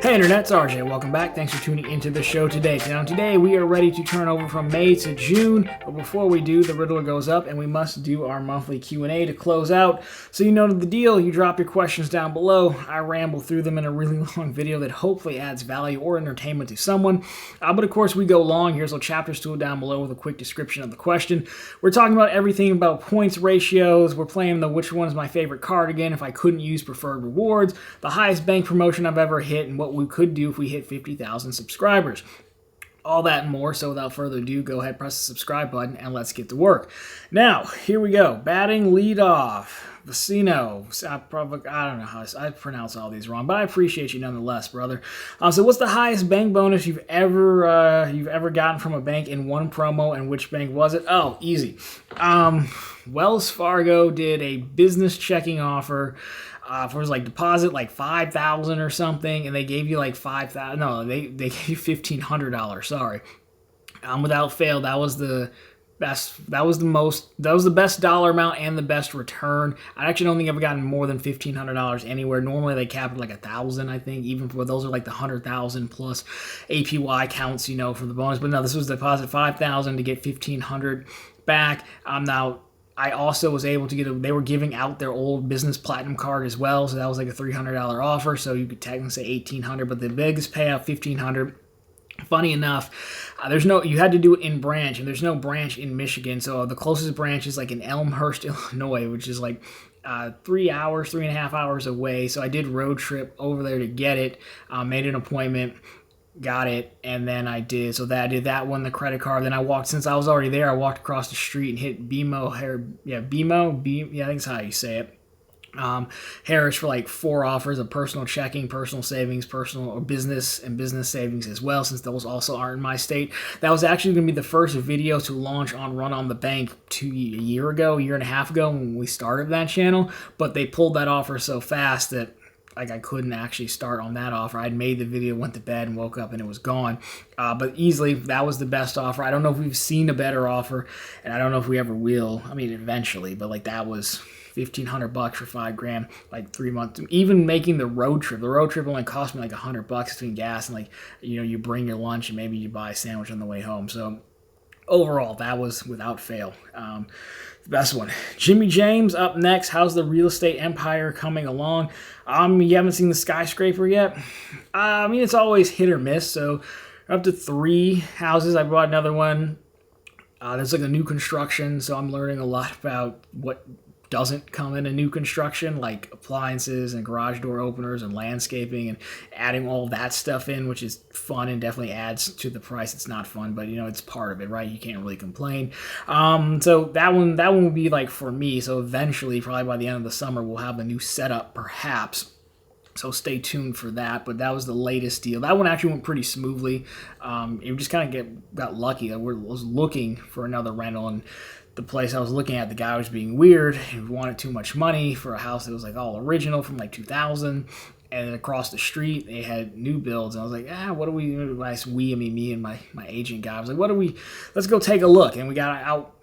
Hey Internet, it's RJ. Welcome back. Thanks for tuning into the show today. Now today we are ready to turn over from May to June, but before we do, the riddler goes up and we must do our monthly Q&A to close out. So you know the deal, you drop your questions down below, I ramble through them in a really long video that hopefully adds value or entertainment to someone. But of course we go long. Here's a chapters tool down below with a quick description of the question. We're talking about everything about points ratios. We're playing the which one is my favorite card again if I couldn't use preferred rewards, the highest bank promotion I've ever hit, and what we could do if we hit 50,000 subscribers. All that and more, so without further ado, go ahead, press the subscribe button, and let's get to work. Now, here we go. Batting leadoff. Vecino. I don't know how I pronounce all these wrong, but I appreciate you nonetheless, brother. So what's the highest bank bonus you've ever gotten from a bank in one promo, and which bank was it? Oh, easy. Wells Fargo did a business checking offer for like deposit like $5,000 or something, and they gave you like $5,000. No, they gave you $1,500. Sorry. Without fail, that was the best. That was the best dollar amount and the best return. I actually don't think I've gotten more than $1,500 anywhere. Normally they cap it like $1,000, I think. Even for those are like the 100,000 plus APY counts, you know, for the bonus. But no, this was deposit $5,000 to get $1,500 back. Now, I also was able to get they were giving out their old business platinum card as well, so that was like a $300 offer, so you could technically say $1,800, but the biggest payout, $1,500. Funny enough, you had to do it in branch, and there's no branch in Michigan, so the closest branch is like in Elmhurst, Illinois, which is like 3.5 hours away, so I did road trip over there to get it, made an appointment, got it, and then I did that one, the credit card. Then I walked, since I was already there, I walked across the street and hit BMO, I think that's how you say it. Harris for like 4 offers of personal checking, personal savings, personal or business, and business savings as well, since those also aren't in my state. That was actually going to be the first video to launch on Run on the Bank a year and a half ago when we started that channel, but they pulled that offer so fast that like I couldn't actually start on that offer. I'd made the video, went to bed, and woke up and it was gone. But easily, that was the best offer. I don't know if we've seen a better offer, and I don't know if we ever will. I mean, eventually, but like that was $1,500 for $5,000, like 3 months. Even making the road trip only cost me like $100 between gas and like, you know, you bring your lunch and maybe you buy a sandwich on the way home. So overall, that was without fail the best one. Jimmy James up next. How's the real estate empire coming along? You haven't seen the skyscraper yet? I mean, it's always hit or miss. So up to 3 houses. I bought another one. There's like a new construction, so I'm learning a lot about what doesn't come in a new construction, like appliances and garage door openers and landscaping, and adding all that stuff in, which is fun and definitely adds to the price. It's not fun, but you know, it's part of it, right? You can't really complain. So that one would be like for me. So eventually, probably by the end of the summer, we'll have a new setup perhaps. So stay tuned for that. But that was the latest deal. That one actually went pretty smoothly. It just kind of got lucky. I was looking for another rental, and the place I was looking at, the guy was being weird. He wanted too much money for a house that was like all original from like 2000. And then across the street, they had new builds. And I was like, what do we, when I say we, I mean me and my agent guy. I was like, let's go take a look. And we got out.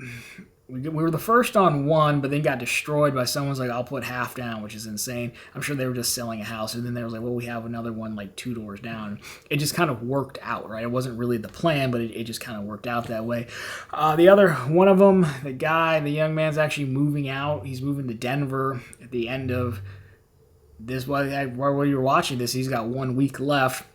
We were the first on one, but then got destroyed by someone's like, I'll put half down, which is insane. I'm sure they were just selling a house. And then they were like, well, we have another one like 2 doors down. It just kind of worked out, right? It wasn't really the plan, but it just kind of worked out that way. The other one of them, the young man's actually moving out. He's moving to Denver at the end of this. While you're watching this, he's got 1 week left.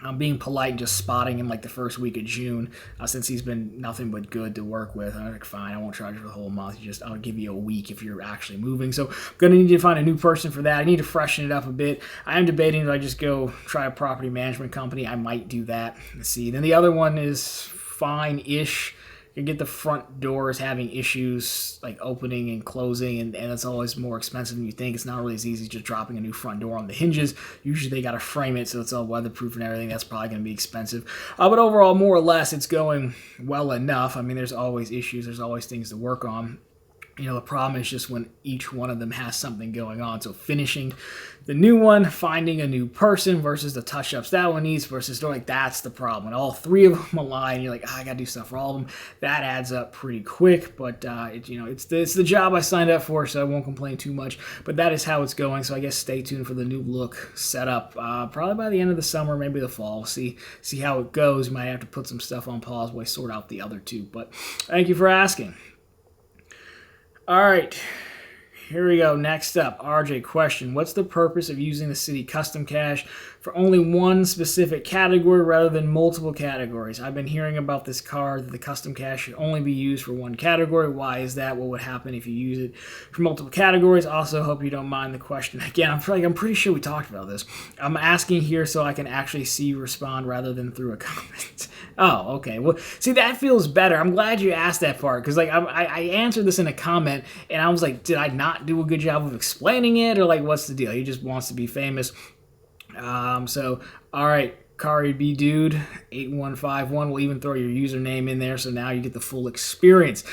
I'm being polite and just spotting him like the first week of June, since he's been nothing but good to work with. I'm like, fine, I won't charge you for the whole month. I'll give you a week if you're actually moving. So I'm going to need to find a new person for that. I need to freshen it up a bit. I am debating, do I just go try a property management company? I might do that. Let's see. Then the other one is fine-ish. You get the front doors having issues like opening and closing, and it's always more expensive than you think. It's not really as easy as just dropping a new front door on the hinges. Usually they got to frame it so it's all weatherproof and everything. That's probably going to be expensive. But overall, more or less, it's going well enough. I mean, there's always issues. There's always things to work on. The problem is just when each one of them has something going on. So finishing the new one, finding a new person versus the touch-ups that one needs versus that's the problem. When all three of them align, you're like, I got to do stuff for all of them. That adds up pretty quick, but it's the job I signed up for, so I won't complain too much. But that is how it's going. So I guess stay tuned for the new look setup. Probably by the end of the summer, maybe the fall. We'll see how it goes. Might have to put some stuff on pause while I sort out the other two. But thank you for asking. All right, here we go. Next up, RJ question. What's the purpose of using the Citi custom cash for only one specific category rather than multiple categories? I've been hearing about this card that the custom cash should only be used for one category. Why is that? What would happen if you use it for multiple categories? Also, hope you don't mind the question. Again, I'm pretty sure we talked about this. I'm asking here so I can actually see you respond rather than through a comment. Oh, okay. Well, see, that feels better. I'm glad you asked that part because I answered this in a comment and I was like, did I not do a good job of explaining it, or what's the deal? He just wants to be famous. So, all right, Kari B Dude 8151 will even throw your username in there, so now you get the full experience.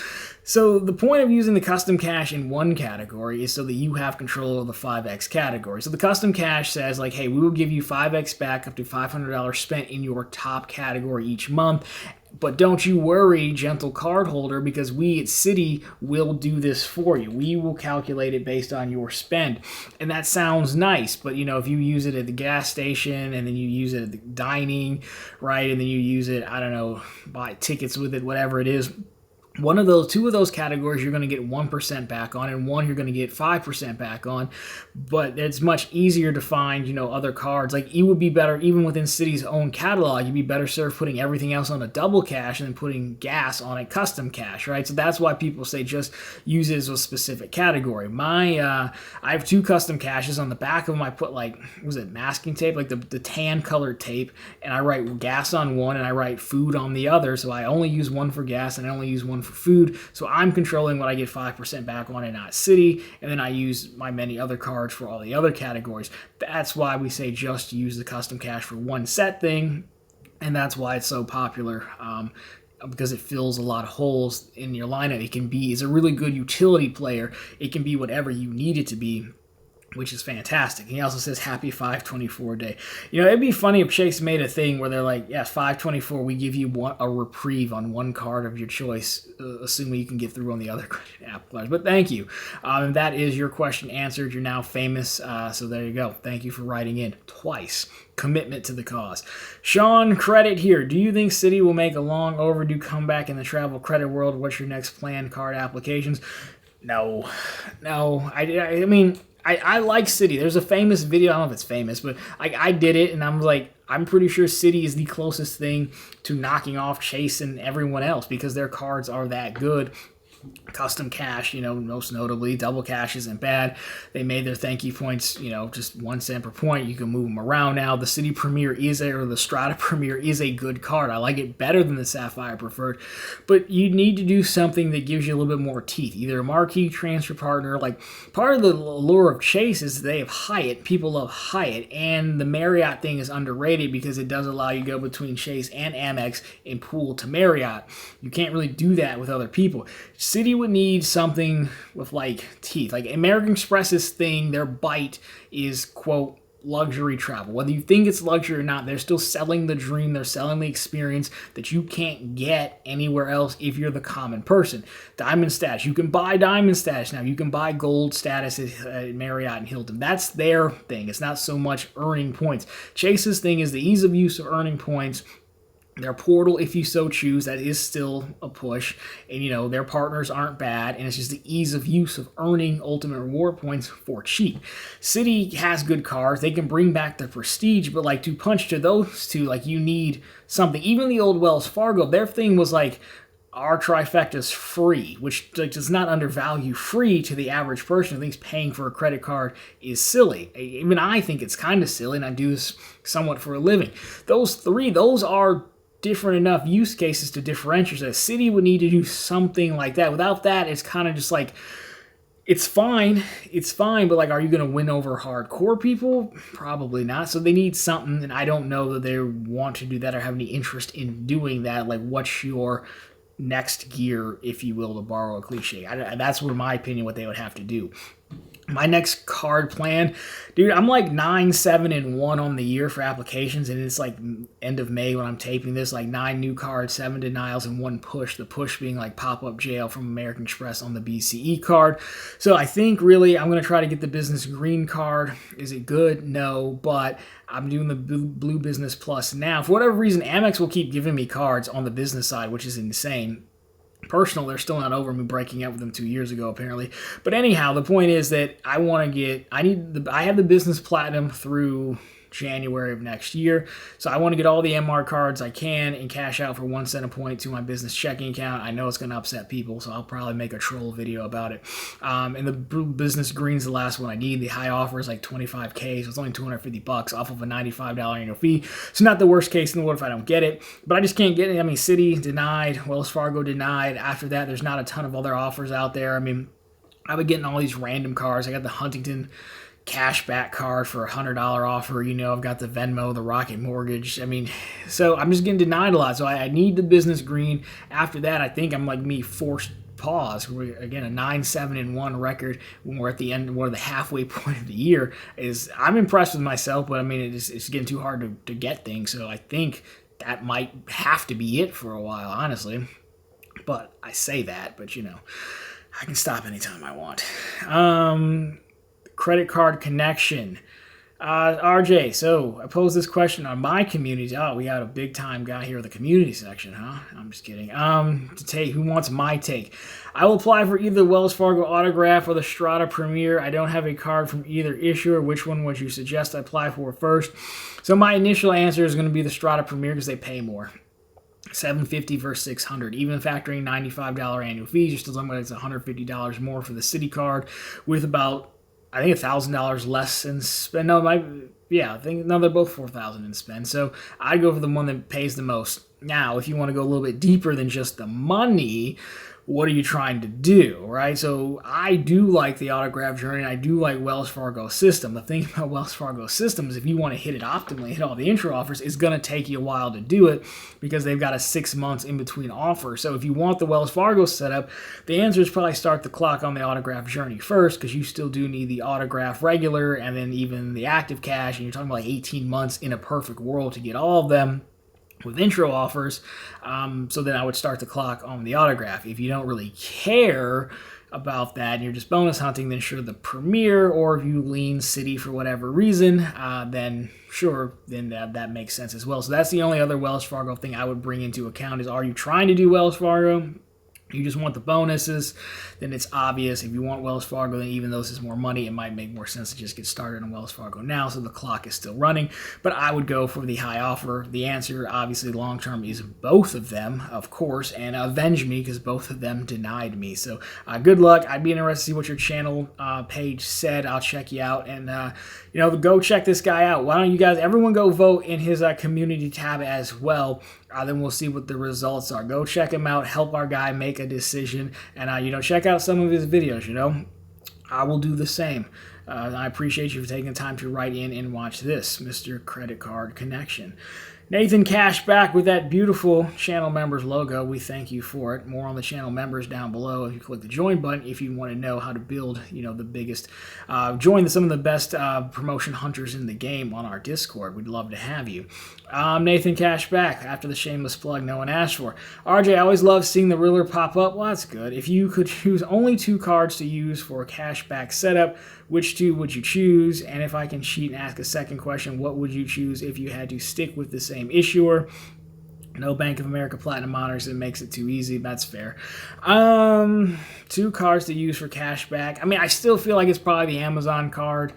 So the point of using the custom cash in one category is so that you have control of the 5X category. So the custom cash says hey, we will give you 5X back up to $500 spent in your top category each month. But don't you worry, gentle cardholder, because we at Citi will do this for you. We will calculate it based on your spend. And that sounds nice, but if you use it at the gas station and then you use it at the dining, right, and then you use it, I don't know, buy tickets with it, whatever it is, two of those categories you're going to get 1% back on, and one you're going to get 5% back on. But it's much easier to find, other cards. It would be better, even within Citi's own catalog, you'd be better served putting everything else on a double cash and then putting gas on a custom cash, right? So that's why people say just use it as a specific category. I have two custom caches. On the back of them I put masking tape, the tan colored tape, and I write gas on one and I write food on the other. So I only use one for gas and I only use one for food, so I'm controlling what I get 5% back on and not Citi, and then I use my many other cards for all the other categories. That's why we say just use the custom cash for one set thing, and that's why it's so popular, because it fills a lot of holes in your lineup. It's a really good utility player. It can be whatever you need it to be, which is fantastic. He also says happy 524 day. It'd be funny if Chase made a thing where they're like, yeah, 524, we give you a reprieve on one card of your choice, assuming you can get through on the other app cards. But thank you. And that is your question answered. You're now famous. So there you go. Thank you for writing in twice. Commitment to the cause. Sean, credit here. Do you think Citi will make a long overdue comeback in the travel credit world? What's your next planned card applications? No. I mean, I like Citi. There's a famous video. I don't know if it's famous, but I did it, and I'm pretty sure Citi is the closest thing to knocking off Chase and everyone else because their cards are that good. Custom cash, most notably, double cash isn't bad. They made their thank you points, just 1 cent per point. You can move them around now. The Citi Premier or the Strata Premier is a good card. I like it better than the Sapphire Preferred, but you need to do something that gives you a little bit more teeth. Either a marquee transfer partner. Part of the allure of Chase is they have Hyatt. People love Hyatt, and the Marriott thing is underrated because it does allow you to go between Chase and Amex and pool to Marriott. You can't really do that with other people. Citi would need something with teeth. American Express's thing, their bite is, quote, luxury travel. Whether you think it's luxury or not, they're still selling the dream. They're selling the experience that you can't get anywhere else if you're the common person. Diamond status. You can buy diamond status now. You can buy gold status at Marriott and Hilton. That's their thing. It's not so much earning points. Chase's thing is the ease of use of earning points. Their portal, if you so choose, that is still a push. And, their partners aren't bad. And it's just the ease of use of earning ultimate reward points for cheap. Citi has good cards. They can bring back the prestige. But, to punch to those two, you need something. Even the old Wells Fargo, their thing was our trifecta's free, which does not undervalue free to the average person who thinks paying for a credit card is silly. Even I think it's kind of silly, and I do this somewhat for a living. Those are different enough use cases to differentiate. Citi would need to do something like that. Without that, it's kind of just it's fine, but are you going to win over hardcore people? Probably not. So they need something, and I don't know that they want to do that or have any interest in doing that. What's your next gear, if you will, to borrow a cliche. That's where my opinion what they would have to do. My next card plan, dude, I'm like 9, 7, and 1 on the year for applications, and it's like end of May when I'm taping this, like 9 new cards, 7 denials, and 1 push. The push being like pop-up jail from American Express on the BCE card. So I think really I'm going to try to get the business green card. Is it good? No, but I'm doing the blue business plus now. For whatever reason, Amex will keep giving me cards on the business side, which is insane. Personal, they're still not over me breaking up with them 2 years ago, apparently. But anyhow, the point is that I have the business platinum through January of next year. So I want to get all the MR cards I can and cash out for 1 cent a point to my business checking account. I know it's going to upset people, so I'll probably make a troll video about it. And the business green's the last one I need. The high offer is like $25K, so it's only $250 off of a $95 annual fee. It's not the worst case in the world if I don't get it, but I just can't get it. I mean, Citi denied, Wells Fargo denied. After that, there's not a ton of other offers out there. I mean, I've been getting all these random cards. I got the Huntington cashback card for $100 offer. I've got the Venmo, the Rocket Mortgage. I mean, so I'm just getting denied a lot. So I need the business green. After that, I think I'm like me forced pause. Again, a 9, 7, and 1 record when we're at the end, we're the halfway point of the year. I'm impressed with myself, but I mean, it's getting too hard to get things. So I think that might have to be it for a while, honestly. But I say that, but I can stop anytime I want. Credit card connection. RJ, so I posed this question on my community. Oh, we got a big time guy here in the community section, huh? I'm just kidding. Who wants my take? I will apply for either the Wells Fargo Autograph or the Strata Premier. I don't have a card from either issuer. Which one would you suggest I apply for first? So my initial answer is going to be the Strata Premier because they pay more. $750 versus $600, even factoring $95 annual fees, you're still talking about it's $150 more for the Citi card with about, I think, $1,000 less in spend. No, they're both $4,000 in spend. So I'd go for the one that pays the most. Now, if you want to go a little bit deeper than just the money, what are you trying to do, right? So I do like the autograph journey. I do like Wells Fargo system. The thing about Wells Fargo system is if you want to hit it optimally, hit all the intro offers, it's going to take you a while to do it because they've got a 6 months in between offer. So if you want the Wells Fargo setup, the answer is probably start the clock on the autograph journey first because you still do need the autograph regular and then even the active cash. And you're talking about like 18 months in a perfect world to get all of them with intro offers. So then I would start the clock on the autograph. If you don't really care about that and you're just bonus hunting, then sure, the Premier, or if you lean Citi for whatever reason, then sure, then that makes sense as well. So that's the only other Wells Fargo thing I would bring into account is, are you trying to do Wells Fargo? You just want the bonuses, then it's obvious. If you want Wells Fargo, then even though this is more money, it might make more sense to just get started on Wells Fargo now so the clock is still running. But I would go for the high offer. The answer, obviously, long-term is both of them, of course, and avenge me because both of them denied me. So good luck. I'd be interested to see what your channel page said. I'll check you out. And, go check this guy out. Why don't you guys, everyone go vote in his community tab as well. Then we'll see what the results are. Go check him out. Help our guy make a decision. And, check out some of his videos, I will do the same. I appreciate you for taking the time to write in and watch this, Mr. Credit Card Connection. Nathan Cash back with that beautiful channel members logo. We thank you for it. More on the channel members down below. If you click the join button, if you want to know how to build, the biggest, join some of the best promotion hunters in the game on our Discord. We'd love to have you. Nathan Cash back after the shameless plug no one asked for. RJ, I always love seeing the Riddler pop up. Well, that's good. If you could choose only 2 cards to use for a cashback setup, which 2 would you choose? And if I can cheat and ask a second question, what would you choose if you had to stick with the same issuer? No Bank of America Platinum Honors, it makes it too easy. That's fair. 2 cards to use for cashback. I mean, I still feel like it's probably the Amazon card.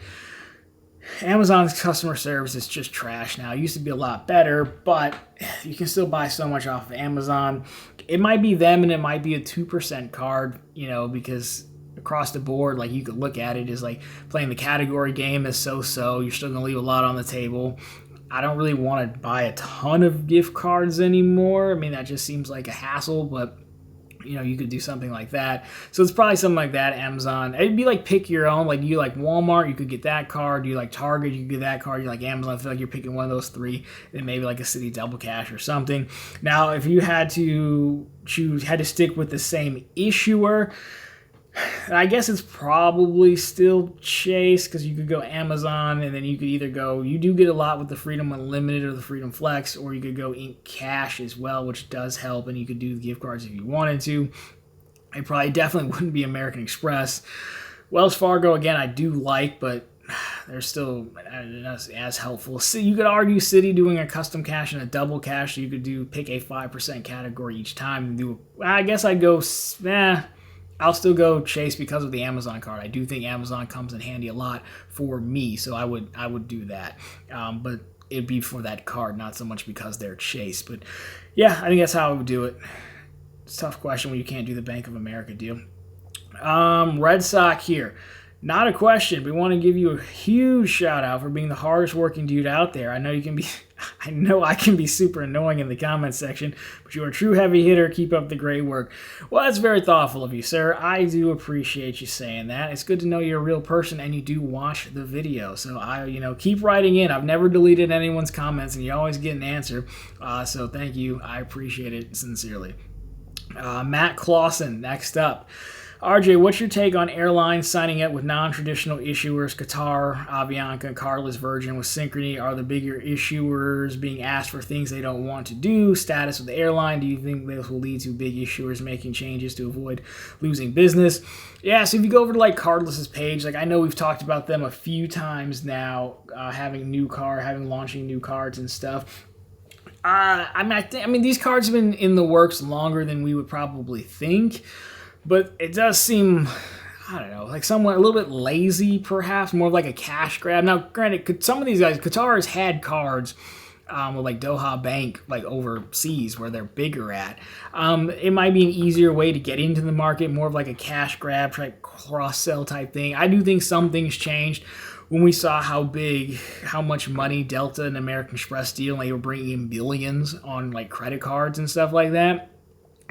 Amazon's customer service is just trash now. It used to be a lot better, but you can still buy so much off of Amazon. It might be them and it might be a 2% card, because across the board, like, you could look at it as like playing the category game is so-so. You're still going to leave a lot on the table. I don't really want to buy a ton of gift cards anymore. I mean, that just seems like a hassle, but You could do something like that. So it's probably something like that. Amazon. It'd be like pick your own. Like you like Walmart, you could get that card. You like Target, you could get that card. You like Amazon, I feel like you're picking one of those three. Then maybe like a Citi Double Cash or something. Now, if you had to stick with the same issuer, I guess it's probably still Chase, because you could go Amazon, and then you could either go, you do get a lot with the Freedom Unlimited or the Freedom Flex, or you could go Ink Cash as well, which does help, and you could do the gift cards if you wanted to. It probably definitely wouldn't be American Express. Wells Fargo, again, I do like, but they're still not as helpful. So you could argue Citi doing a custom cash and a double cash, so you could pick a 5% category each time and do. I guess I'd go. I'll still go Chase because of the Amazon card. I do think Amazon comes in handy a lot for me, so I would do that. But it'd be for that card, not so much because they're Chase. But yeah, I think that's how I would do it. It's a tough question when you can't do the Bank of America deal. Red Sox here. Not a question. We want to give you a huge shout out for being the hardest working dude out there. I know I can be super annoying in the comments section, but you're a true heavy hitter. Keep up the great work. Well, that's very thoughtful of you, sir. I do appreciate you saying that. It's good to know you're a real person and you do watch the video. So keep writing in. I've never deleted anyone's comments and you always get an answer. So thank you. I appreciate it sincerely. Matt Clausen, next up. RJ, what's your take on airlines signing up with non-traditional issuers? Qatar, Avianca, Cardless, Virgin with Synchrony are the bigger issuers being asked for things they don't want to do. Status of the airline. Do you think this will lead to big issuers making changes to avoid losing business? Yeah, so if you go over to like Cardless's page, like I know we've talked about them a few times now, launching new cards and stuff. I mean, these cards have been in the works longer than we would probably think. But it does seem, I don't know, like somewhat a little bit lazy, perhaps, more of like a cash grab. Now, granted, some of these guys, Qatar has had cards with like Doha Bank, like overseas, where they're bigger at. It might be an easier way to get into the market, more of like a cash grab, like cross-sell type thing. I do think some things changed when we saw how much money Delta and American Express deal, and they were bringing in billions on like credit cards and stuff like that.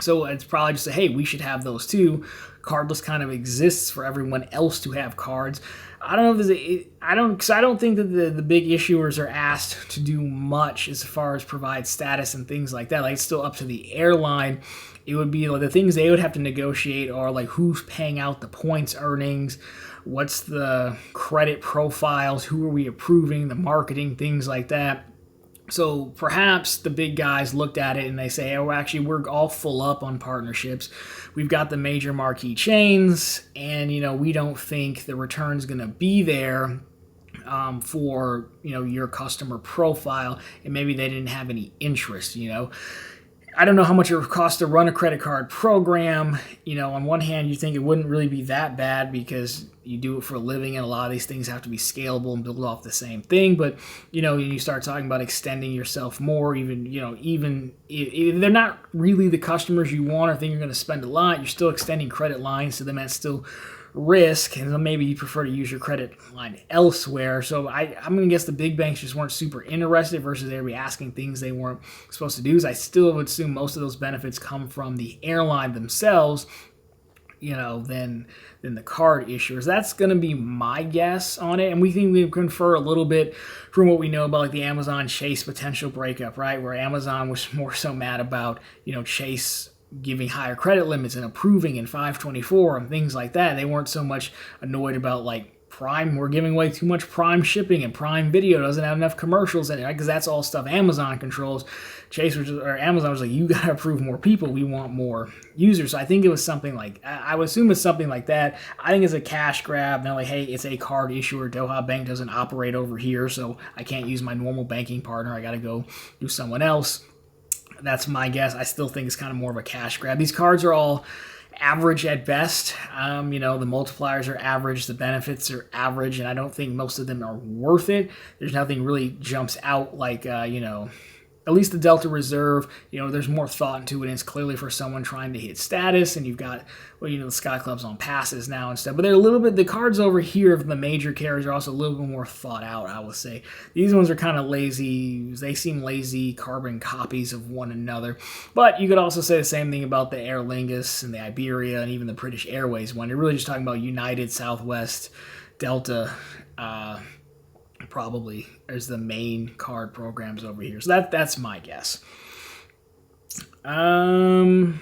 So it's probably just hey, we should have those too. Cardless kind of exists for everyone else to have cards. I don't know if I don't think that the big issuers are asked to do much as far as provide status and things like that. Like it's still up to the airline. It would be like the things they would have to negotiate are like who's paying out the points earnings, what's the credit profiles, who are we approving, the marketing, things like that. So perhaps the big guys looked at it and they say, oh, actually, we're all full up on partnerships. We've got the major marquee chains, and, we don't think the return's going to be there for, your customer profile, and maybe they didn't have any interest, I don't know how much it would cost to run a credit card program. On one hand, you think it wouldn't really be that bad because you do it for a living and a lot of these things have to be scalable and build off the same thing. But, you start talking about extending yourself more, even if they're not really the customers you want or think you're going to spend a lot, you're still extending credit lines to them. That's still risk, and maybe you prefer to use your credit line elsewhere. So I'm going to guess the big banks just weren't super interested versus they'd be asking things they weren't supposed to do. So I still would assume most of those benefits come from the airline themselves, than the card issuers. That's going to be my guess on it. And we think we confer a little bit from what we know about like the Amazon Chase potential breakup, right? Where Amazon was more so mad about, Chase giving higher credit limits and approving in 524 and things like that. They weren't so much annoyed about like Prime. We're giving away too much Prime shipping and Prime Video doesn't have enough commercials in it, right? Because that's all stuff Amazon controls. Amazon was like, you got to approve more people. We want more users. So I think it was something like, I would assume it's something like that. I think it's a cash grab. They're like, hey, it's a card issuer. Doha Bank doesn't operate over here, so I can't use my normal banking partner. I got to go do someone else. That's my guess. I still think it's kind of more of a cash grab. These cards are all average at best. The multipliers are average. The benefits are average, and I don't think most of them are worth it. There's nothing really jumps out like, at least the Delta Reserve, there's more thought into it. And it's clearly for someone trying to hit status, and you've got, the Sky Club's on passes now and stuff. But they're a little bit, the cards over here from the major carriers are also a little bit more thought out, I would say. These ones are kind of lazy. They seem lazy carbon copies of one another. But you could also say the same thing about the Aer Lingus and the Iberia and even the British Airways one. You're really just talking about United, Southwest, Delta, probably as the main card programs over here. So that's my guess. All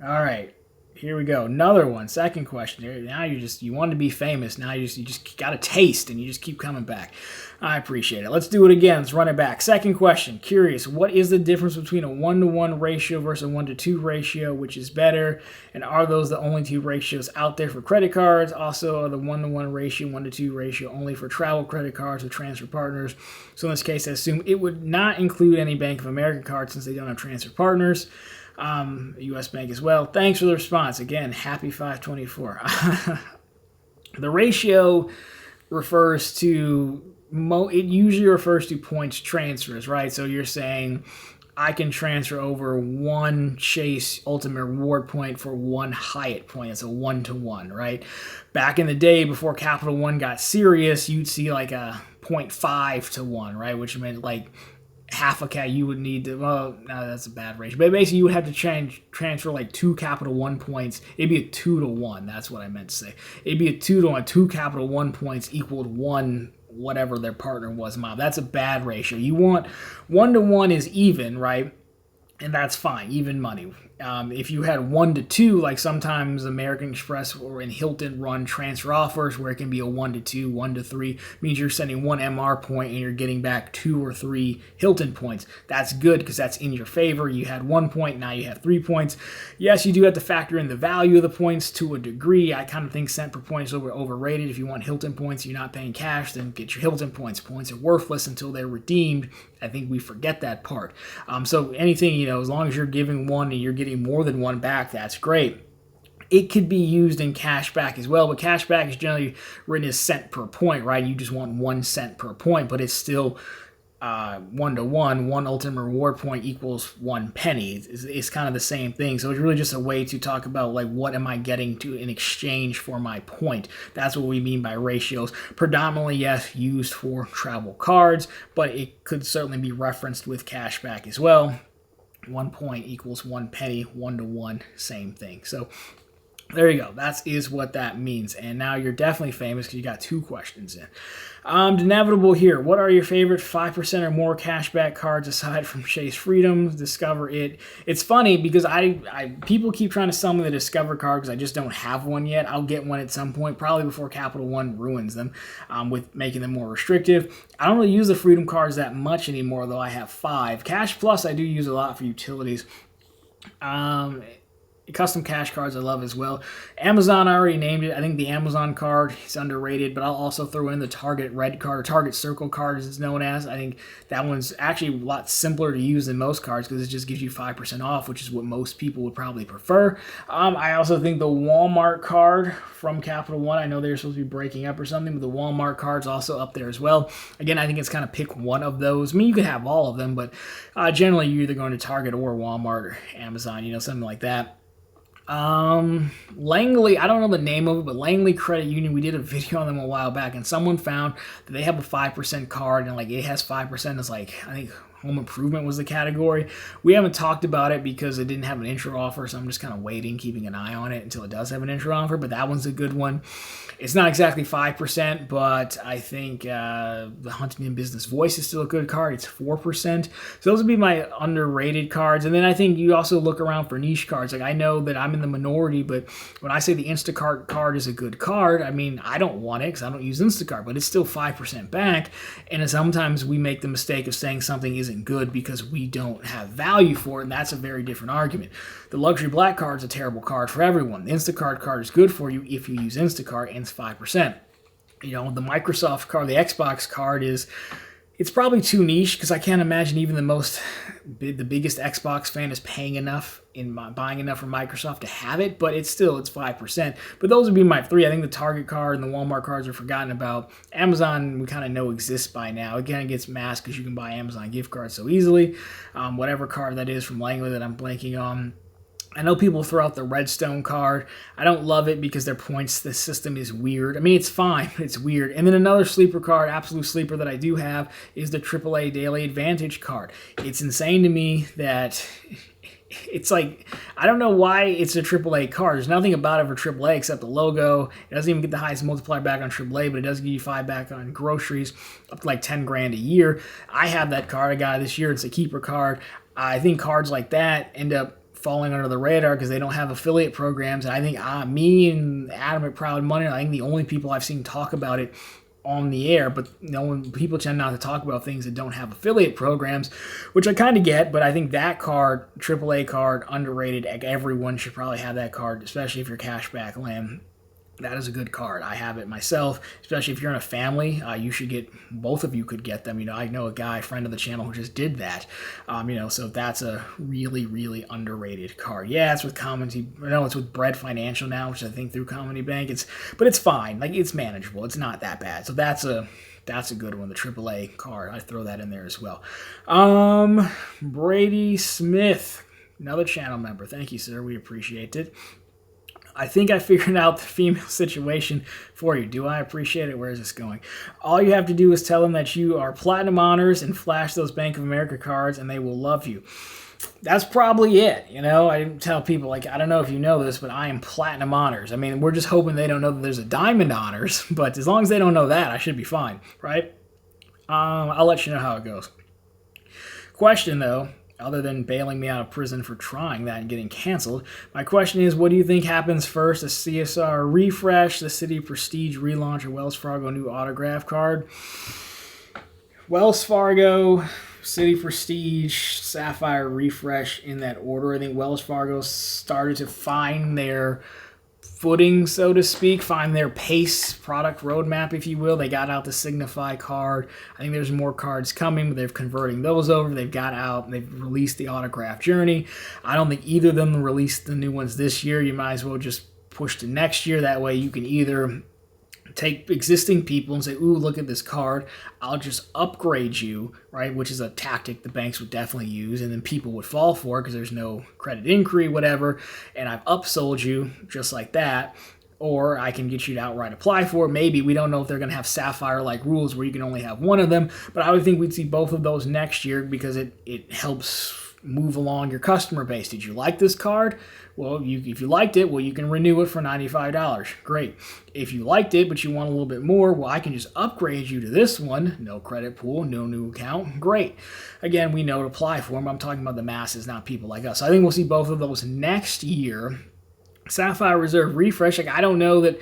right. Here we go. Another one. Second question. Now you want to be famous. Now you just got a taste and you just keep coming back. I appreciate it. Let's do it again. Let's run it back. Second question. Curious. What is the difference between a 1-to-1 ratio versus a 1-to-2 ratio? Which is better? And are those the only two ratios out there for credit cards? Also, are the 1-to-1 ratio, 1-to-2 ratio only for travel credit cards with transfer partners? So in this case, I assume it would not include any Bank of America cards since they don't have transfer partners. U.S. Bank as well. Thanks for the response. Again, happy 524. The ratio refers to, it usually refers to points transfers, right? So you're saying I can transfer over one Chase Ultimate Reward point for one Hyatt point. It's a 1-to-1, right? Back in the day, before Capital One got serious, you'd see like a 0.5-to-1, right? Which meant like half a cat you would need to, no, that's a bad ratio. But basically you would have to transfer like 2 Capital One points. It'd be a 2-to-1. That's what I meant to say. It'd be a 2-to-1. 2 Capital One points equaled 1, whatever their partner was. That's a bad ratio. You want 1-to-1 is even, right? And that's fine, even money. If you had 1-to-2, like sometimes American Express or in Hilton run transfer offers where it can be a 1-to-2, 1-to-3, means you're sending 1 MR point and you're getting back 2 or 3 Hilton points. That's good because that's in your favor. You had 1 point, now you have 3 points. Yes, you do have to factor in the value of the points to a degree. I kind of think cent per point is overrated. If you want Hilton points, you're not paying cash, then get your Hilton points. Points are worthless until they're redeemed. I think we forget that part. So anything, as long as you're giving one and you're getting more than one back, that's great. It could be used in cashback as well, but cashback is generally written as cent per point, right? You just want 1 cent per point, but it's still 1-to-1. 1 ultimate reward point equals 1 penny. It's kind of the same thing. So it's really just a way to talk about like what am I getting to in exchange for my point. That's what we mean by ratios. Predominantly, yes, used for travel cards, but it could certainly be referenced with cashback as well. 1 point equals 1 penny, 1-to-1, same thing. So there you go. That is what that means. And now you're definitely famous because you got 2 questions in. Inevitable here. What are your favorite 5% or more cashback cards aside from Chase Freedom? Discover it. It's funny because people keep trying to sell me the Discover card because I just don't have one yet. I'll get one at some point, probably before Capital One ruins them with making them more restrictive. I don't really use the Freedom cards that much anymore, though I have 5. Cash Plus I do use a lot for utilities. Custom cash cards I love as well. Amazon, I already named it. I think the Amazon card is underrated, but I'll also throw in the Target Red card, or Target Circle card as it's known as. I think that one's actually a lot simpler to use than most cards because it just gives you 5% off, which is what most people would probably prefer. I also think the Walmart card from Capital One, I know they're supposed to be breaking up or something, but the Walmart card's also up there as well. Again, I think it's kind of pick one of those. I mean, you could have all of them, but generally you're either going to Target or Walmart or Amazon, something like that. Langley, I don't know the name of it, but Langley Credit Union, we did a video on them a while back, and someone found that they have a 5% card, and like it has 5%. It's like, I think home improvement was the category. We haven't talked about it because it didn't have an intro offer, so I'm just kind of waiting, keeping an eye on it until it does have an intro offer, but that one's a good one. It's not exactly 5%, but I think the Huntington Business Voice is still a good card. It's 4%. So those would be my underrated cards. And then I think you also look around for niche cards. Like I know that I'm in the minority, but when I say the Instacart card is a good card, I mean, I don't want it because I don't use Instacart, but it's still 5% back. And sometimes we make the mistake of saying something isn't good because we don't have value for it, and that's a very different argument. The Luxury Black card is a terrible card for everyone. The Instacart card is good for you if you use Instacart, and it's 5%. The Microsoft card, the Xbox card is It's probably too niche because I can't imagine even the biggest Xbox fan is paying enough buying enough from Microsoft to have it, but it's 5%. But those would be my three. I think the Target card and the Walmart cards are forgotten about. Amazon, we kind of know exists by now. Again, it gets masked because you can buy Amazon gift cards so easily. Whatever card that is from Langley that I'm blanking on. I know people throw out the Redstone card. I don't love it because their points, the system is weird. I mean, it's fine, but it's weird. And then another sleeper card, absolute sleeper that I do have, is the AAA Daily Advantage card. It's insane to me that it's like, I don't know why it's a AAA card. There's nothing about it for AAA except the logo. It doesn't even get the highest multiplier back on AAA, but it does give you 5 back on groceries, up to like 10 grand a year. I have that card. I got it this year. It's a keeper card. I think cards like that end up falling under the radar because they don't have affiliate programs. And I think me and Adam at Proud Money, I think the only people I've seen talk about it on the air, but people tend not to talk about things that don't have affiliate programs, which I kind of get, but I think that card, AAA card, underrated. Everyone should probably have that card, especially if you're cashback land. That is a good card. I have it myself, especially if you're in a family. You should get, both of you could get them. I know a guy, friend of the channel, who just did that. So that's a really, really underrated card. Yeah, it's with it's with Bread Financial now, which I think through Comedy Bank. But it's fine. Like, it's manageable. It's not that bad. So that's a good one, the AAA card. I throw that in there as well. Brady Smith, another channel member. Thank you, sir. We appreciate it. I think I figured out the female situation for you. Do I appreciate it? Where is this going? All you have to do is tell them that you are platinum honors and flash those Bank of America cards and they will love you. That's probably it. I didn't tell people, I don't know if you know this, but I am platinum honors. I mean, we're just hoping they don't know that there's a diamond honors, but as long as they don't know that, I should be fine, right? I'll let you know how it goes. Question, though. Other than bailing me out of prison for trying that and getting canceled, my question is, what do you think happens first? A CSR refresh, the Citi Prestige relaunch, or Wells Fargo new autograph card? Wells Fargo, Citi Prestige, Sapphire refresh in that order. I think Wells Fargo started to find their footing, so to speak, find their pace, product roadmap, if you will. They got out the Signify card. I think there's more cards coming, but they're converting those over. They've released the autograph journey. I don't think either of them release the new ones this year. You might as well just push to next year. That way you can either take existing people and say, ooh, look at this card, I'll just upgrade you, right? Which is a tactic the banks would definitely use, and then people would fall for it because there's no credit inquiry, whatever, and I've upsold you just like that. Or I can get you to outright apply for it. Maybe, we don't know if they're going to have Sapphire-like rules where you can only have one of them, but I would think we'd see both of those next year because it helps move along your customer base. Did you like this card? Well, if you liked it, you can renew it for $95. Great. If you liked it, but you want a little bit more, I can just upgrade you to this one. No credit pool, no new account. Great. Again, we know to apply for them. I'm talking about the masses, not people like us. So I think we'll see both of those next year. Sapphire Reserve refresh, I don't know that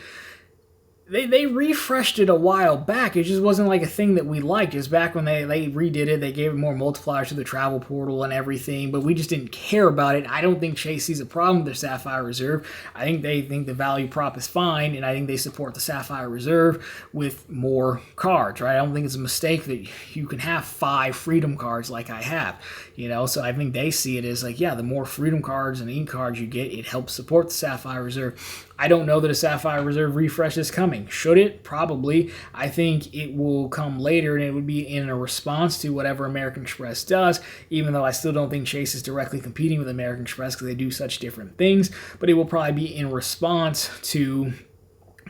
they refreshed it a while back. It just wasn't like a thing that we liked. It was back when they redid it. They gave more multipliers to the travel portal and everything, but we just didn't care about it. I don't think Chase sees a problem with their Sapphire Reserve. I think they think the value prop is fine, and I think they support the Sapphire Reserve with more cards, right? I don't think it's a mistake that you can have 5 Freedom cards like I have, So I think they see it as the more Freedom cards and ink cards you get, it helps support the Sapphire Reserve. I don't know that a Sapphire Reserve refresh is coming. Should it? Probably. I think it will come later, and it would be in a response to whatever American Express does, even though I still don't think Chase is directly competing with American Express because they do such different things, but it will probably be in response to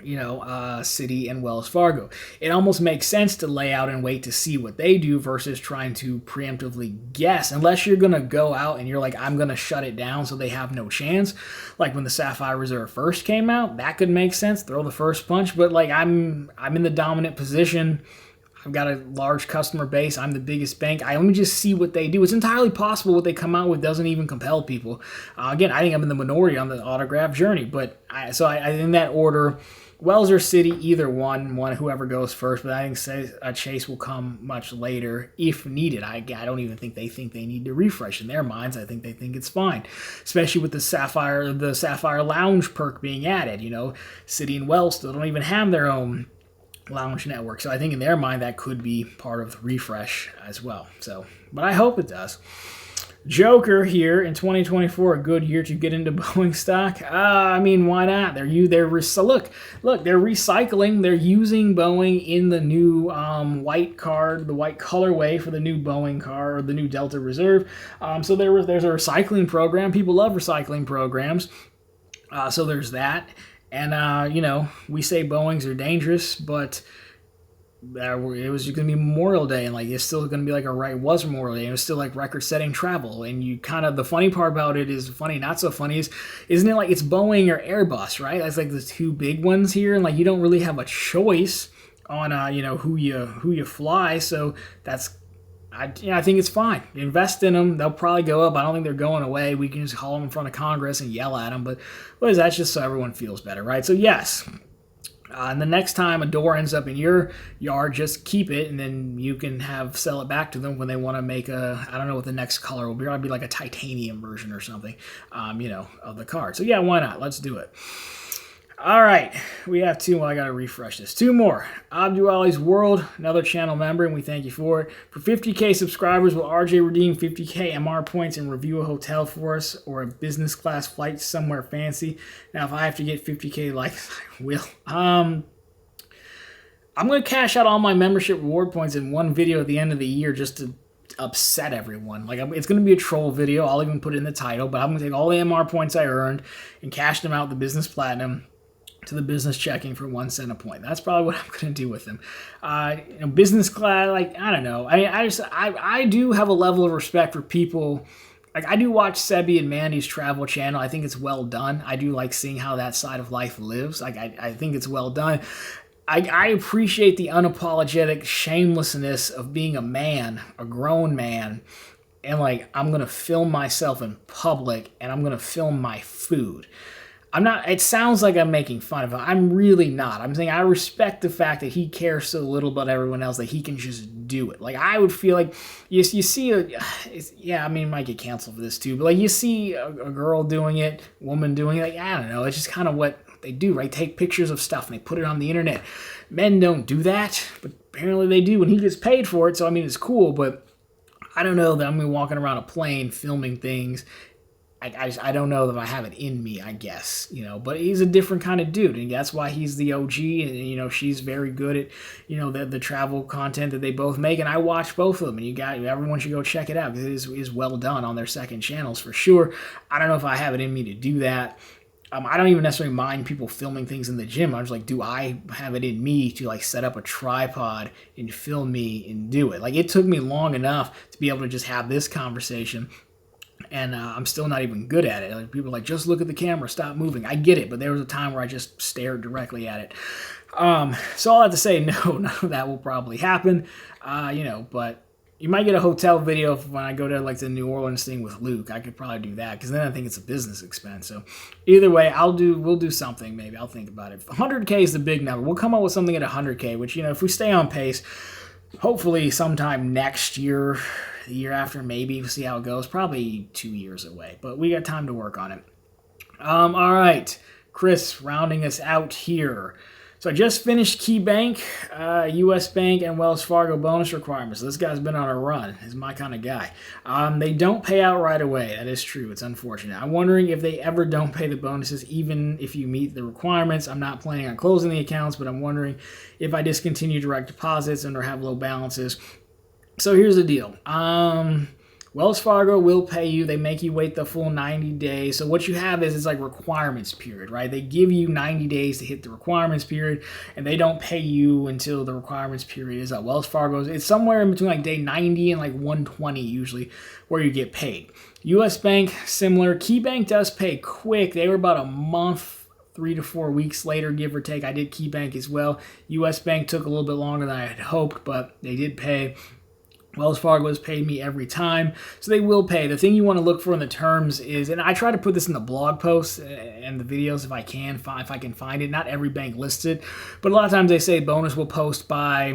Citi and Wells Fargo. It almost makes sense to lay out and wait to see what they do versus trying to preemptively guess, unless you're going to go out and you're like, I'm going to shut it down so they have no chance. Like when the Sapphire Reserve first came out, that could make sense, throw the first punch, but I'm in the dominant position. I've got a large customer base. I'm the biggest bank. Let me just see what they do. It's entirely possible what they come out with doesn't even compel people. Again, I think I'm in the minority on the autograph journey, but I in that order, Wells or Citi, either one, whoever goes first, but I think Chase will come much later if needed. I don't even think they need to refresh in their minds. I think they think it's fine, especially with the Sapphire Lounge perk being added. Citi and Wells still don't even have their own Lounge Network. So I think in their mind that could be part of the refresh as well. So, but I hope it does. Joker here in 2024, a good year to get into Boeing stock. I mean, why not? Look, they're recycling. They're using Boeing in the new white card, the white colorway for the new Boeing car or the new Delta Reserve. So there's a recycling program. People love recycling programs. So there's that. And we say Boeings are dangerous, but it was going to be Memorial Day, and like it's still going to be like it was Memorial Day, and it was still like record-setting travel. And you kind of, the funny part about it is funny, not so funny isn't it like it's Boeing or Airbus, right? That's like the two big ones here, and like you don't really have a choice on who you fly. So I think it's fine. Invest in them; they'll probably go up. I don't think they're going away. We can just call them in front of Congress and yell at them, but what is that? Just so everyone feels better, right? So yes. And the next time a door ends up in your yard, just keep it, and then you can sell it back to them when they want to make I don't know what the next color will be. It'll be like a titanium version or something, of the card. So yeah, why not? Let's do it. All right, we have two. Well, I got to refresh this. Two more. Abdu Ali's World, another channel member, and we thank you for it. For 50K subscribers, will RJ redeem 50K MR points and review a hotel for us or a business class flight somewhere fancy? Now, if I have to get 50K likes, I will. I'm going to cash out all my membership reward points in one video at the end of the year just to upset everyone. Like, it's going to be a troll video. I'll even put it in the title, but I'm going to take all the MR points I earned and cash them out the business platinum to the business checking for 1 cent a point. That's probably what I'm going to do with them. Business class, like, I don't know. I do have a level of respect for people. Like, I do watch Sebi and Mandy's travel channel. I think it's well done. I do like seeing how that side of life lives. Like, I think it's well done. I appreciate the unapologetic shamelessness of being a man, a grown man, and like, I'm going to film myself in public and I'm going to film my food. I'm not, it sounds like I'm making fun of him. I'm really not. I'm saying I respect the fact that he cares so little about everyone else that he can just do it. Like, I would feel like, you see, might get canceled for this too, but like you see a girl doing it, woman doing it, like, I don't know, it's just kind of what they do, right? Take pictures of stuff and they put it on the internet. Men don't do that, but apparently they do, and he gets paid for it, so I mean, it's cool, but I don't know that I'm gonna be walking around a plane filming things. I don't know that I have it in me, I guess, but he's a different kind of dude, and that's why he's the OG, and, she's very good at, the travel content that they both make, and I watch both of them, and everyone should go check it out, because it is well done on their second channels, for sure. I don't know if I have it in me to do that. I don't even necessarily mind people filming things in the gym. I'm just like, do I have it in me to like set up a tripod and film me and do it? Like, it took me long enough to be able to just have this conversation, and I'm still not even good at it. Like, people are like, just look at the camera, stop moving. I get it, but there was a time where I just stared directly at it. So all I have to say, no, none of that will probably happen, but you might get a hotel video when I go to like the New Orleans thing with Luke. I could probably do that, because then I think it's a business expense. So either way, we'll do something. Maybe I'll think about it. 100K is the big number. We'll come up with something at 100K, which, if we stay on pace, hopefully sometime next year, the year after, maybe. We'll see how it goes. Probably 2 years away, but we got time to work on it. All right, Chris, rounding us out here. So I just finished KeyBank, U.S. Bank, and Wells Fargo bonus requirements. So this guy's been on a run. He's my kind of guy. They don't pay out right away. That is true. It's unfortunate. I'm wondering if they ever don't pay the bonuses, even if you meet the requirements. I'm not planning on closing the accounts, but I'm wondering if I discontinue direct deposits and or have low balances. So here's the deal. Wells Fargo will pay you. They make you wait the full 90 days. So what you have is, it's like requirements period, right? They give you 90 days to hit the requirements period, and they don't pay you until the requirements period is up. Wells Fargo, it's somewhere in between like day 90 and like 120 usually where you get paid. U.S. Bank, similar. KeyBank does pay quick. They were about a month, 3 to 4 weeks later, give or take. I did KeyBank as well. U.S. Bank took a little bit longer than I had hoped, but they did pay. Wells Fargo has paid me every time, so they will pay. The thing you want to look for in the terms is, and I try to put this in the blog posts and the videos if I can find it. Not every bank lists it, but a lot of times they say bonus will post by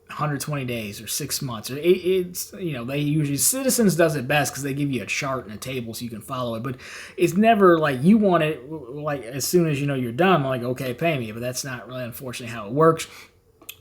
120 days or 6 months. Or it's they usually, Citizens does it best because they give you a chart and a table so you can follow it. But it's never like you want it like as soon as you're done, like, okay, pay me. But that's not really, unfortunately, how it works.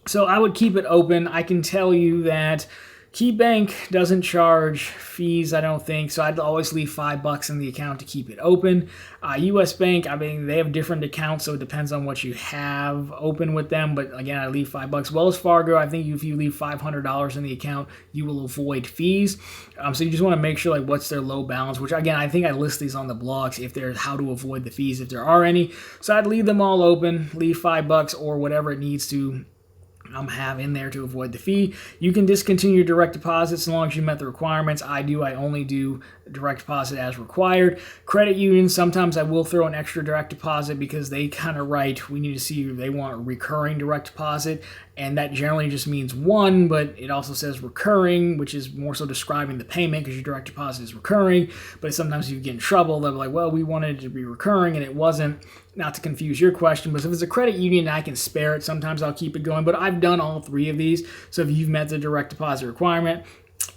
So I would keep it open. I can tell you that KeyBank doesn't charge fees, I don't think, so I'd always leave $5 in the account to keep it open. US Bank, I mean, they have different accounts, so it depends on what you have open with them, but again, I leave $5. Wells Fargo, I think if you leave $500 in the account, you will avoid fees. So you just want to make sure, like, what's their low balance, which again, I think I list these on the blogs if there's how to avoid the fees if there are any. So I'd leave them all open, leave $5 or whatever it needs to have in there to avoid the fee. You can discontinue direct deposits as long as you met the requirements. I only do direct deposit as required. Credit unions, sometimes I will throw an extra direct deposit because they kind of write, we need to see if they want a recurring direct deposit, and that generally just means one, but it also says recurring, which is more so describing the payment because your direct deposit is recurring. But sometimes you get in trouble, they're like, well, we wanted it to be recurring and it wasn't. Not to confuse your question, but if it's a credit union, I can spare it. Sometimes I'll keep it going, but I've done all three of these. So if you've met the direct deposit requirement,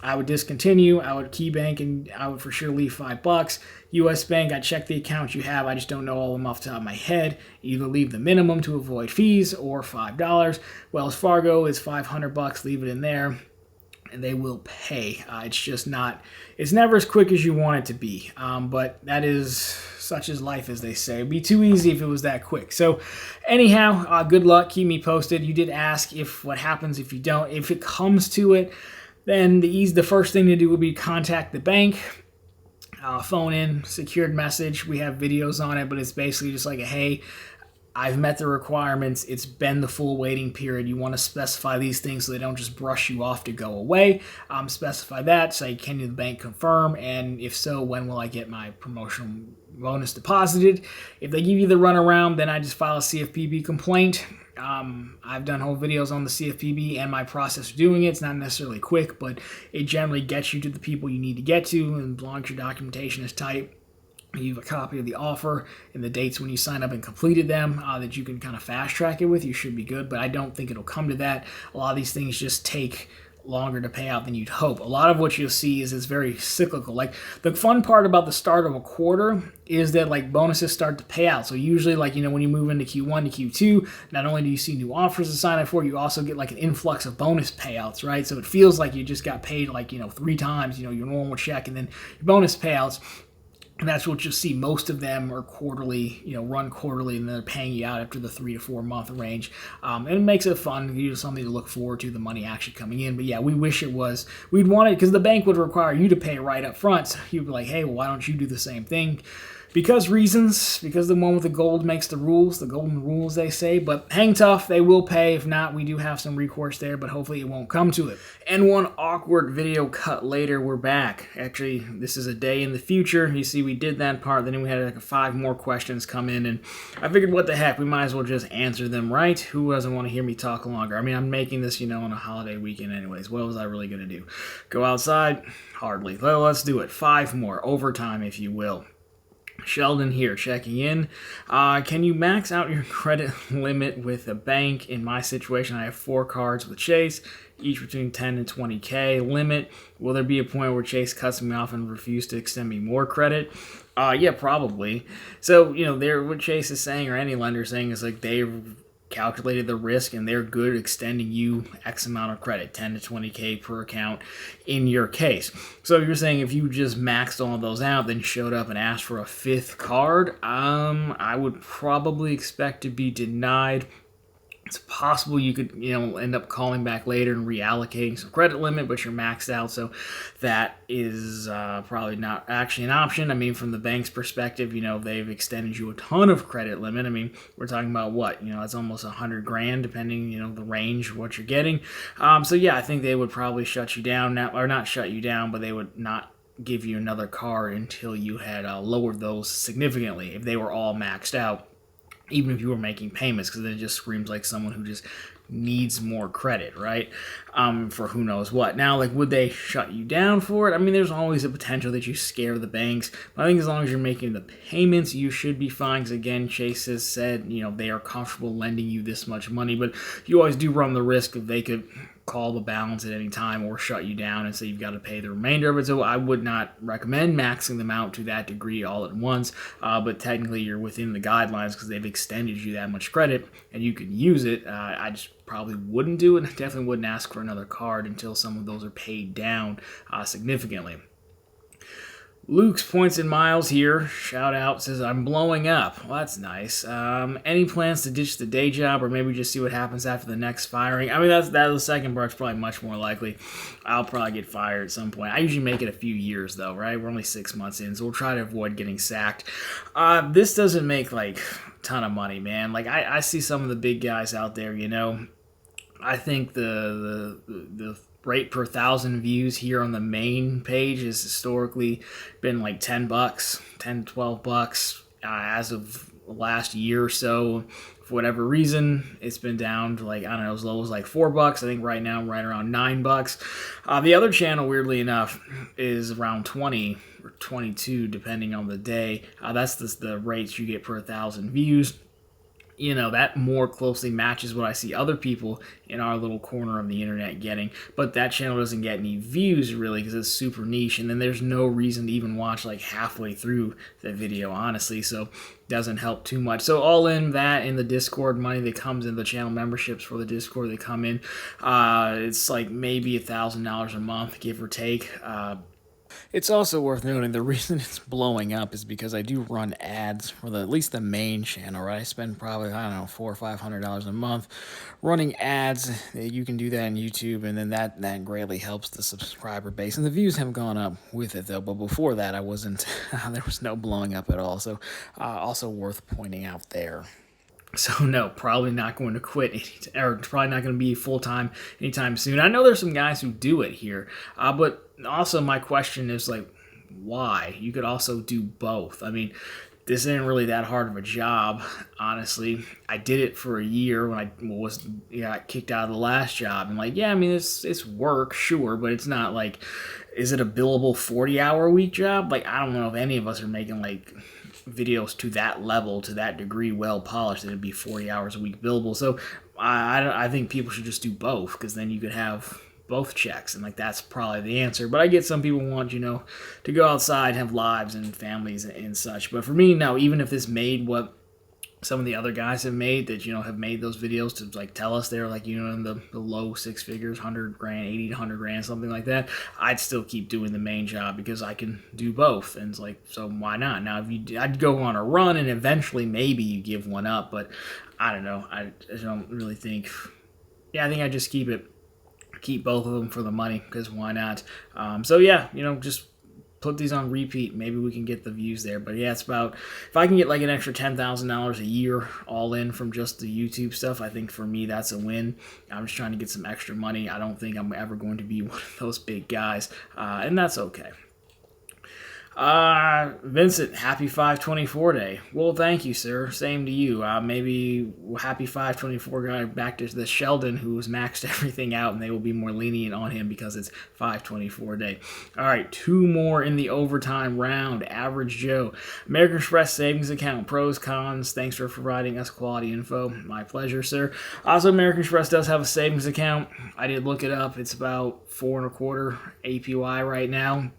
I would discontinue. I would KeyBank, and I would for sure leave $5. US Bank, I check the accounts you have. I just don't know all of them off the top of my head. Either leave the minimum to avoid fees or $5. Wells Fargo is $500. Leave it in there, and they will pay. It's just not. It's never as quick as you want it to be. But that is such is life, as they say. It'd be too easy if it was that quick. So anyhow, good luck. Keep me posted. You did ask if what happens if you don't. If it comes to it, then the first thing to do would be contact the bank, phone in, secured message. We have videos on it, but it's basically just like, hey, I've met the requirements. It's been the full waiting period. You want to specify these things so they don't just brush you off to go away. Specify that. Say, can the bank confirm? And if so, when will I get my promotional bonus deposited? If they give you the runaround, then I just file a CFPB complaint. I've done whole videos on the CFPB and my process of doing it. It's not necessarily quick, but it generally gets you to the people you need to get to, and as long as your documentation is tight, you have a copy of the offer and the dates when you sign up and completed them that you can kind of fast track it with, you should be good, but I don't think it'll come to that. A lot of these things just take longer to pay out than you'd hope. A lot of what you'll see is it's very cyclical. Like, the fun part about the start of a quarter is that, like, bonuses start to pay out. So usually, like, when you move into Q1 to Q2, not only do you see new offers to sign up for, you also get like an influx of bonus payouts, right? So it feels like you just got paid like, 3 times, your normal check and then your bonus payouts. And that's what you'll see. Most of them are quarterly, run quarterly, and they're paying you out after the 3 to 4 month range. And it makes it fun, something to look forward to, the money actually coming in. But yeah, we wish it was, we'd want it, because the bank would require you to pay right up front. So you'd be like, hey, well, why don't you do the same thing? Because the one with the gold makes the rules, the golden rules, they say. But hang tough, they will pay. If not, we do have some recourse there, but hopefully it won't come to it. And one awkward video cut later, we're back. Actually, this is a day in the future. You see, we did that part, then we had like 5 more questions come in, and I figured, what the heck, we might as well just answer them, right? Who doesn't want to hear me talk longer? I mean, I'm making this, on a holiday weekend anyways. What was I really going to do? Go outside? Hardly. Well, let's do it. 5 more. Overtime, if you will. Sheldon here, checking in. Can you max out your credit limit with a bank? In my situation, I have 4 cards with Chase, each between 10 and 20K limit. Will there be a point where Chase cuts me off and refuses to extend me more credit? Yeah, probably. So, what Chase is saying, or any lender is saying, is like they've calculated the risk and they're good extending you X amount of credit, 10 to 20K per account in your case. So you're saying if you just maxed all of those out, then showed up and asked for a 5th card, I would probably expect to be denied. It's possible you could, end up calling back later and reallocating some credit limit, but you're maxed out, so that is probably not actually an option. I mean, from the bank's perspective, they've extended you a ton of credit limit. I mean, we're talking about what? It's almost $100,000, depending, the range of what you're getting. So yeah, I think they would probably shut you down now, or not shut you down, but they would not give you another card until you had lowered those significantly if they were all maxed out. Even if you were making payments, because then it just screams like someone who just needs more credit, right? For who knows what. Now, would they shut you down for it? I mean, there's always a potential that you scare the banks. But I think as long as you're making the payments, you should be fine. Because again, Chase has said, they are comfortable lending you this much money. But you always do run the risk of they could call the balance at any time or shut you down and say you've got to pay the remainder of it. So I would not recommend maxing them out to that degree all at once, but technically you're within the guidelines because they've extended you that much credit and you can use it. I just probably wouldn't do it. I definitely wouldn't ask for another card until some of those are paid down significantly. Luke's Points and Miles here, shout out, says, I'm blowing up. Well, that's nice. Any plans to ditch the day job or maybe just see what happens after the next firing? I mean, that the second part's probably much more likely. I'll probably get fired at some point. I usually make it a few years, though, right? We're only 6 months in, so we'll try to avoid getting sacked. This doesn't make, like, a ton of money, man. Like, I see some of the big guys out there, you know. I think the rate per 1,000 views here on the main page has historically been like $10, 10, $12 as of last year or so. For whatever reason, it's been down to like, I don't know, as low as like $4. I think right now I'm right around $9. The other channel, weirdly enough, is around 20 or 22 depending on the day. That's the rates you get per 1,000 views. You know, that more closely matches what I see other people in our little corner of the internet getting. But that channel doesn't get any views, really, because it's super niche. And then there's no reason to even watch, like, halfway through the video, honestly. So doesn't help too much. So all in that, in the Discord money that comes in, the channel memberships for the Discord that come in, it's like maybe $1,000 a month, give or take. It's also worth noting the reason it's blowing up is because I do run ads for at least the main channel, right? I spend probably, I don't know, $400 or $500 a month running ads. You can do that on YouTube, and then that greatly helps the subscriber base. And the views have gone up with it, though. But before that, I wasn't, there was no blowing up at all. So also worth pointing out there. So no, probably not going to quit, or probably not going to be full-time anytime soon. I know there's some guys who do it here, but also my question is, like, why? You could also do both. I mean, this isn't really that hard of a job, honestly. I did it for a year when I got kicked out of the last job. And like, yeah, I mean, it's work, sure, but it's not like, is it a billable 40-hour-a-week job? Like, I don't know if any of us are making, like, videos to that level, to that degree, well polished, that it'd be 40 hours a week billable. So I think people should just do both, because then you could have both checks, and like that's probably the answer. But I get some people want, you know, to go outside, have lives and families and such. But for me, no, even if this made what some of the other guys have made, that, you know, have made those videos to like tell us they're like, you know, in the low six figures, 100 grand, 80 to 100 grand, something like that, I'd still keep doing the main job because I can do both. And it's like, so why not? Now, I'd go on a run and eventually maybe you give one up, but I don't know. I don't really think, I think I just keep both of them for the money, because why not? So yeah, you know, just put these on repeat. Maybe we can get the views there. But yeah, it's about, if I can get like an extra $10,000 a year all in from just the YouTube stuff, I think for me that's a win. I'm just trying to get some extra money. I don't think I'm ever going to be one of those big guys, and that's okay. Vincent, happy 524 day. Well, thank you, sir. Same to you. Maybe happy 524 guy back to the Sheldon, who's maxed everything out, and they will be more lenient on him because it's 524 day. All right, 2 more in the overtime round. Average Joe, American Express savings account, pros, cons. Thanks for providing us quality info. My pleasure, sir. Also, American Express does have a savings account. I did look it up. It's about 4.25 APY right now.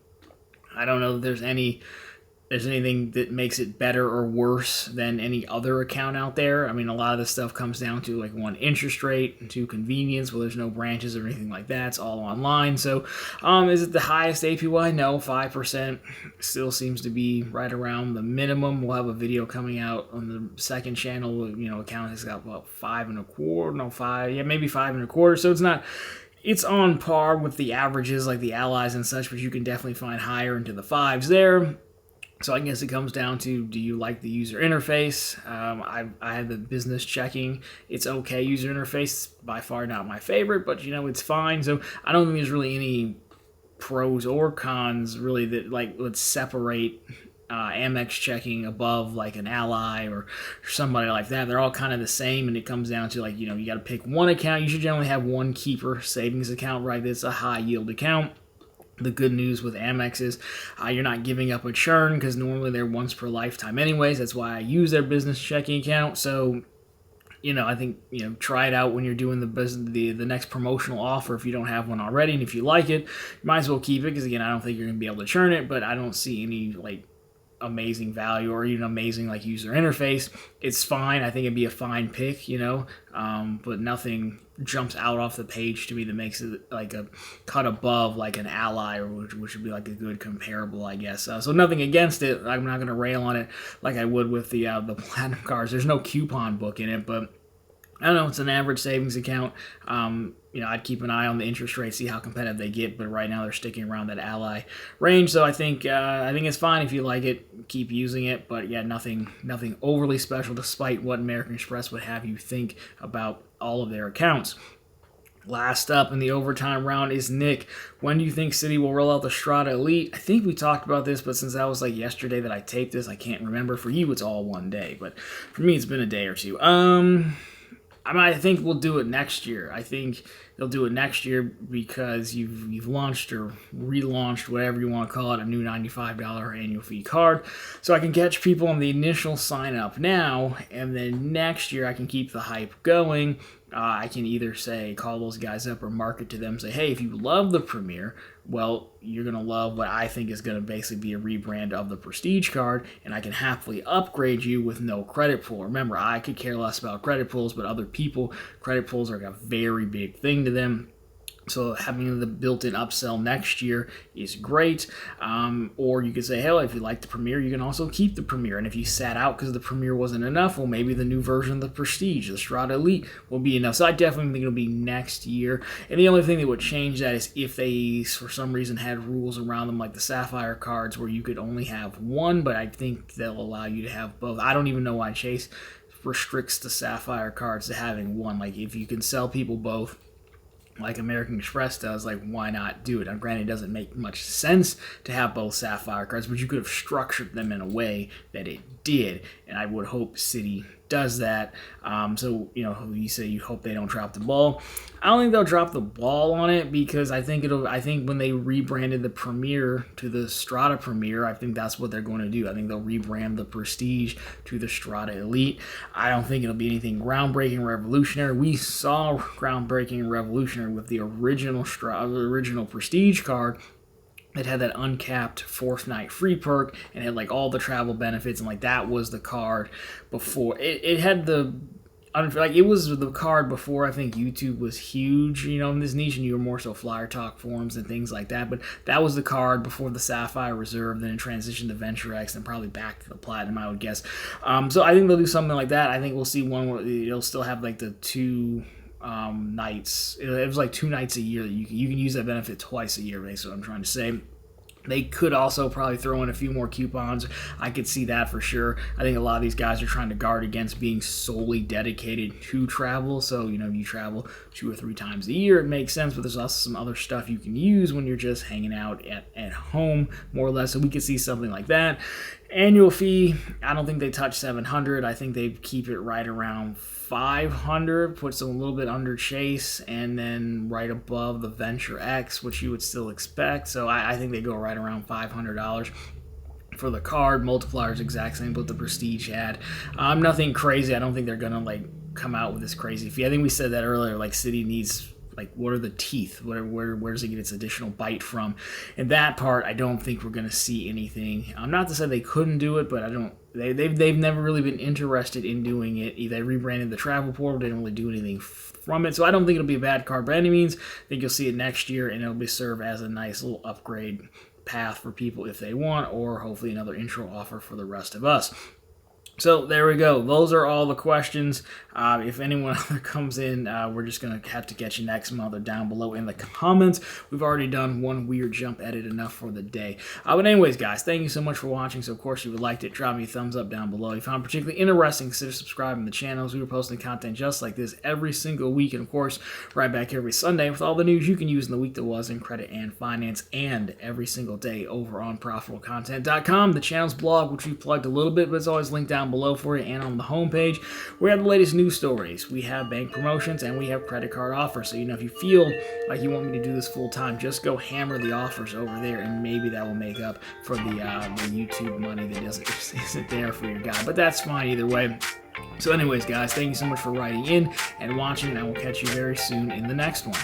I don't know if there's anything that makes it better or worse than any other account out there. I mean, a lot of this stuff comes down to, like, 1, interest rate, and 2, convenience. Well, there's no branches or anything like that. It's all online. So, is it the highest APY? No, 5%. Still seems to be right around the minimum. We'll have a video coming out on the second channel. You know, account has got about 5.25. No, 5. Yeah, maybe 5.25. So it's not. It's on par with the averages, like the allies and such, but you can definitely find higher into the 5s there. So I guess it comes down to, do you like the user interface? I had the business checking. It's okay user interface. By far not my favorite, but, you know, it's fine. So I don't think there's really any pros or cons, really, that, like, would separate Amex checking above like an Ally or somebody like that. They're all kind of the same, and it comes down to, like, you know, you got to pick one account. You should generally have one keeper savings account, right? That's a high yield account. The good news with Amex is you're not giving up a churn, because normally they're once per lifetime anyways. That's why I use their business checking account. So, you know, I think, you know, try it out when you're doing the next promotional offer if you don't have one already. And if you like it, you might as well keep it, because, again, I don't think you're going to be able to churn it, but I don't see any, like, amazing value or even amazing like user interface. It's fine. I think it'd be a fine pick, but nothing jumps out off the page to me that makes it like a cut above like an Ally, or which would be like a good comparable, I guess. So nothing against it. I'm not going to rail on it like I would with the platinum cards. There's no coupon book in it, but I don't know. It's an average savings account. I'd keep an eye on the interest rate, see how competitive they get. But right now they're sticking around that Ally range, so I think it's fine if you like it. Keep using it, but yeah, nothing overly special, despite what American Express would have you think about all of their accounts. Last up in the overtime round is Nick. When do you think Citi will roll out the Strata Elite? I think we talked about this, but since that was like yesterday that I taped this, I can't remember. For you, it's all one day, but for me, it's been a day or two. I think we'll do it next year. I think they'll do it next year because you've launched or relaunched, whatever you want to call it, a new $95 annual fee card. So I can catch people on the initial sign up now, and then next year I can keep the hype going. I can either call those guys up or market to them, say, hey, if you love the Premier, well, you're going to love what I think is going to basically be a rebrand of the Prestige card, and I can happily upgrade you with no credit pool. Remember, I could care less about credit pools, but other people, credit pools are a very big thing to them. So having the built-in upsell next year is great. Or you could say, hell, if you like the Premier, you can also keep the Premier. And if you sat out because the Premier wasn't enough, well, maybe the new version of the Prestige, the Strata Elite, will be enough. So I definitely think it'll be next year. And the only thing that would change that is if they, for some reason, had rules around them like the Sapphire cards where you could only have one, but I think they'll allow you to have both. I don't even know why Chase restricts the Sapphire cards to having one. Like, if you can sell people both, like American Express does, like, why not do it? Now, granted, it doesn't make much sense to have both Sapphire cards, but you could have structured them in a way that it did, and I would hope Citi does that. So, you say you hope they don't drop the ball. I don't think they'll drop the ball on it because I think when they rebranded the Premier to the Strata Premier, I think that's what they're going to do. I think they'll rebrand the Prestige to the Strata Elite. I don't think it'll be anything groundbreaking, revolutionary. We saw groundbreaking and revolutionary with the original Prestige card. It had that uncapped fourth night free perk and had like all the travel benefits, and like that was the card before it had the it was the card before I think YouTube was huge, in this niche, and you were more so Flyer Talk forums and things like that. But that was the card before the Sapphire Reserve, then it transitioned to Venture X, and probably back to the Platinum, I would guess. So I think they'll do something like that. I think we'll see one where it'll still have like the two nights. It was like 2 nights a year that you can use that benefit twice a year, basically what I'm trying to say. They could also probably throw in a few more coupons. I could see that for sure. I think a lot of these guys are trying to guard against being solely dedicated to travel. So, if you travel 2 or 3 times a year, it makes sense. But there's also some other stuff you can use when you're just hanging out at home, more or less. So we could see something like that. Annual fee, I don't think they touch $700. I think they keep it right around $500, puts them a little bit under Chase, and then right above the Venture X, which you would still expect. So I think they go right around $500 for the card. Multipliers exact same what the Prestige had. Nothing crazy. I don't think they're gonna come out with this crazy fee. I think we said that earlier. Citi needs. What are the teeth? Where does it get its additional bite from? And that part, I don't think we're going to see anything. Not to say they couldn't do it, but I don't. They've never really been interested in doing it. They rebranded the travel portal, they didn't really do anything from it. So I don't think it'll be a bad card by any means. I think you'll see it next year, and it'll serve as a nice little upgrade path for people if they want, or hopefully another intro offer for the rest of us. So there we go. Those are all the questions. If anyone other comes in, we're just going to have to get you next month. They're down below in the comments. We've already done one weird jump edit, enough for the day. But anyways, guys, thank you so much for watching. So, of course, if you liked it, drop me a thumbs up down below. If you found it particularly interesting, consider subscribing to the channels. We were posting content just like this every single week. And, of course, right back every Sunday with all the news you can use in the week that was in credit and finance, and every single day over on ProfitableContent.com, the channel's blog, which we plugged a little bit, but it's always linked down below for you, and on the homepage we have the latest news stories, we have bank promotions, and we have credit card offers. So if you feel like you want me to do this full time, just go hammer the offers over there, and maybe that will make up for the YouTube money that isn't there for your guy, but that's fine either way. So anyways, guys, thank you so much for writing in and watching, and I will catch you very soon in the next one.